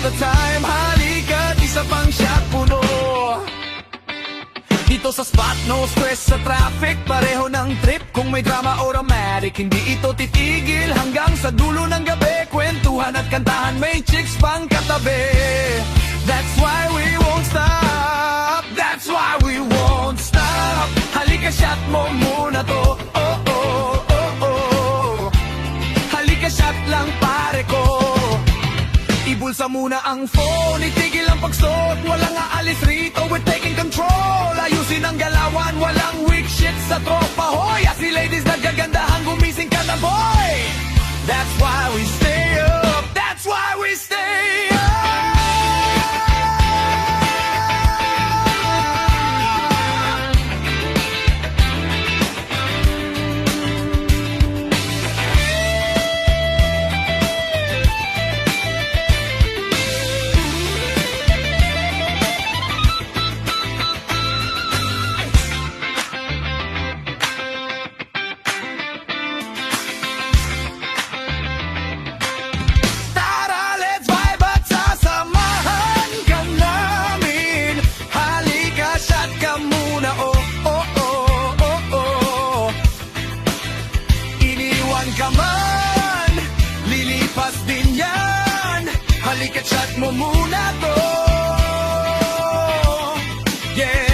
the time. Halika, isa pang shot puno. Dito sa spot, no stress sa traffic. Pareho ng trip, kung may drama o romantic. Hindi ito titigil hanggang sa dulo ng gabi. Kwentuhan at kantahan, may chicks pang katabi. That's why we won't stop. That's why we won't stop. Halika, shot mo muna to. Oh, oh, oh, oh. Halika, shot lang pare ko. Ibulsa muna ang phone, itigil ang pagsuot. Walang aalis rito, we're taking control. Ayusin ang galawan, walang weak shit sa tropa. Hoy, si ladies nagagandahan, gumising ka na boy. That's why we stay up. That's why we stay up. Ka man, lilipas din yan. Halika, chat mo muna to. Yeah.